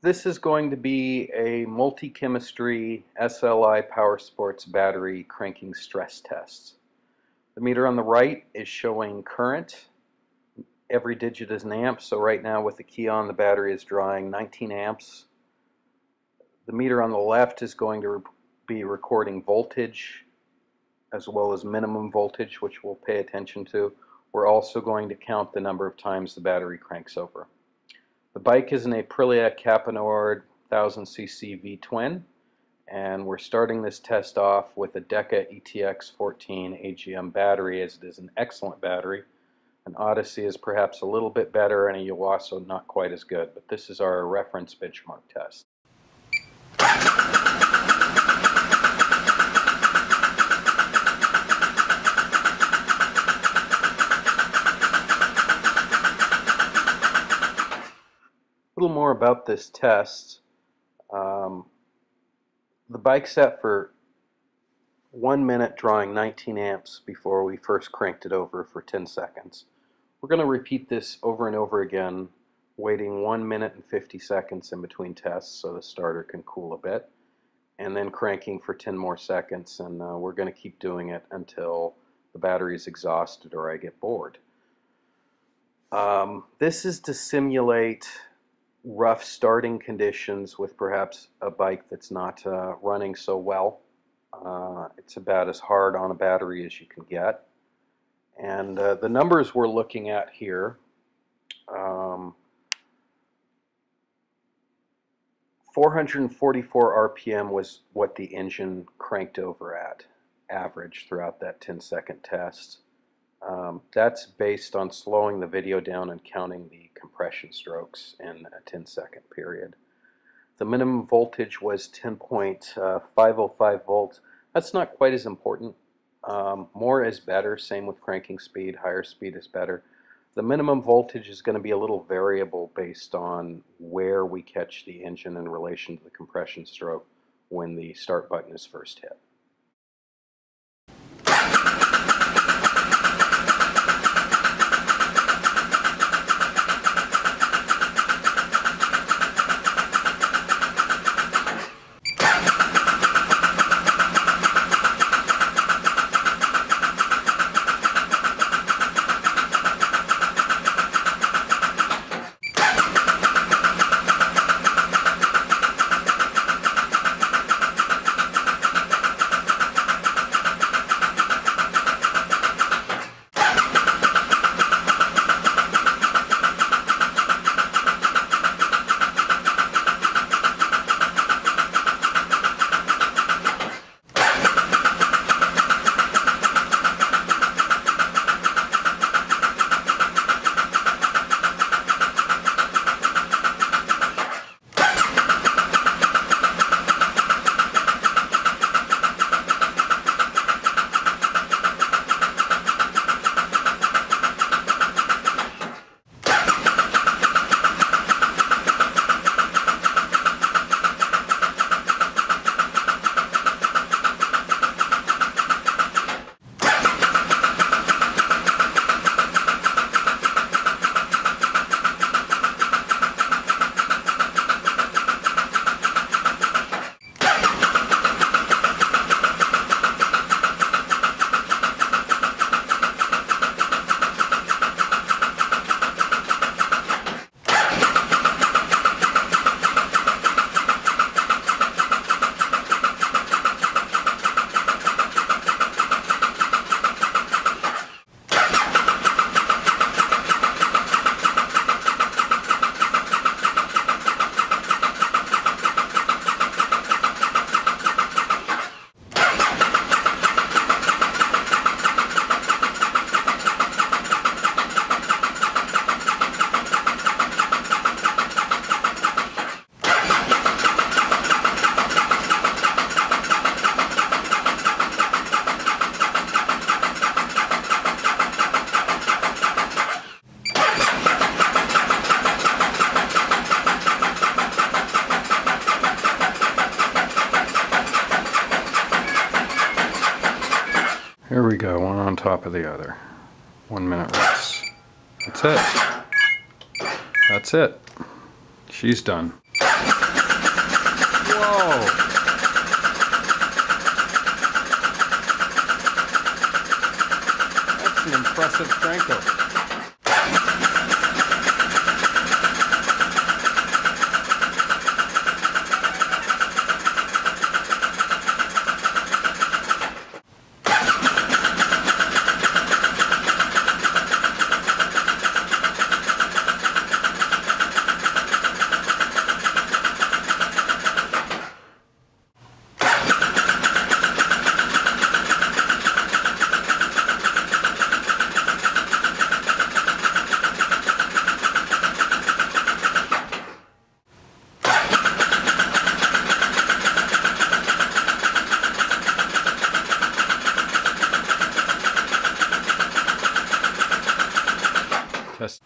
This is going to be a multi-chemistry SLI Power Sports battery cranking stress test. The meter on the right is showing current. Every digit is an amp, so right now with the key on, the battery is drawing 19 amps. The meter on the left is going to be recording voltage as well as minimum voltage, which we'll pay attention to. We're also going to count the number of times the battery cranks over. The bike is an Aprilia Capanord 1000cc V-twin, and we're starting this test off with a Deca ETX14 AGM battery, as it is an excellent battery. An Odyssey is perhaps a little bit better, and a Yuaso not quite as good, but this is our reference benchmark test. A little more about this test. The bike set for 1 minute drawing 19 amps before we first cranked it over for 10 seconds. We're going to repeat this over and over again, waiting 1 minute and 50 seconds in between tests so the starter can cool a bit, and then cranking for 10 more seconds, and we're going to keep doing it until the battery is exhausted or I get bored. This is to simulate rough starting conditions with perhaps a bike that's not running so well. It's about as hard on a battery as you can get. And the numbers we're looking at here, 444 RPM was what the engine cranked over at, average throughout that 10-second test. That's based on slowing the video down and counting the compression strokes in a 10-second period. The minimum voltage was 10.505 volts. That's not quite as important. More is better, same with cranking speed. Higher speed is better. The minimum voltage is going to be a little variable based on where we catch the engine in relation to the compression stroke when the start button is first hit. Here we go, one on top of the other. 1 minute rest. That's it. That's it. She's done. Whoa! That's an impressive crankover. Test.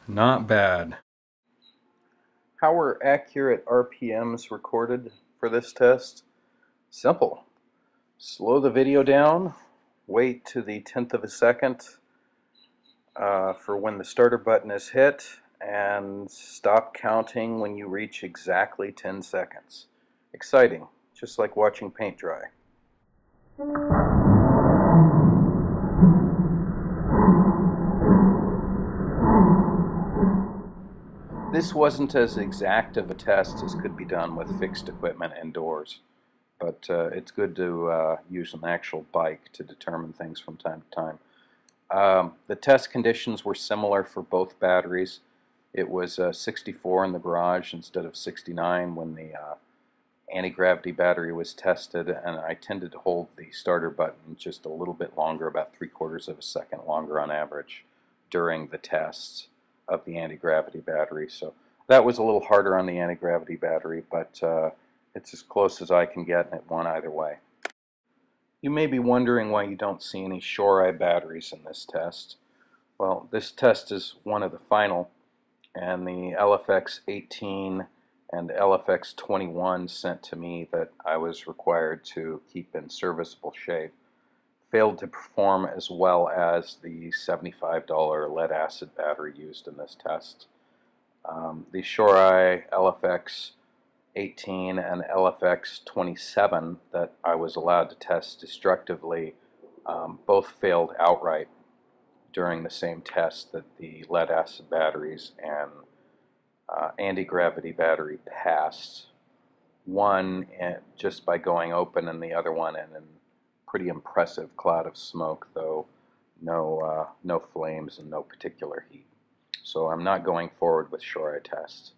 Not bad. How were accurate RPMs recorded for this test? Simple. Slow the video down, wait to the 1/10 of a second for when the starter button is hit, and stop counting when you reach exactly 10 seconds. Exciting, just like watching paint dry. This wasn't as exact of a test as could be done with fixed equipment indoors, but it's good to use an actual bike to determine things from time to time. The test conditions were similar for both batteries. It was 64 in the garage instead of 69 when the anti-gravity battery was tested, and I tended to hold the starter button just a little bit longer, about 3/4 of a second longer on average during the tests of the anti-gravity battery. So that was a little harder on the anti-gravity battery, but it's as close as I can get, and it won either way. You may be wondering why you don't see any Shore-Eye batteries in this test. Well, this test is one of the final, and the LFX18 and LFX21 sent to me that I was required to keep in serviceable shape failed to perform as well as the $75 lead-acid battery used in this test. The Shore-Eye LFX18 and LFX27 that I was allowed to test destructively both failed outright during the same test that the lead-acid batteries and anti-gravity battery passed. One just by going open, and the other one in a pretty impressive cloud of smoke, though no flames and no particular heat. So I'm not going forward with Shore-Eye tests.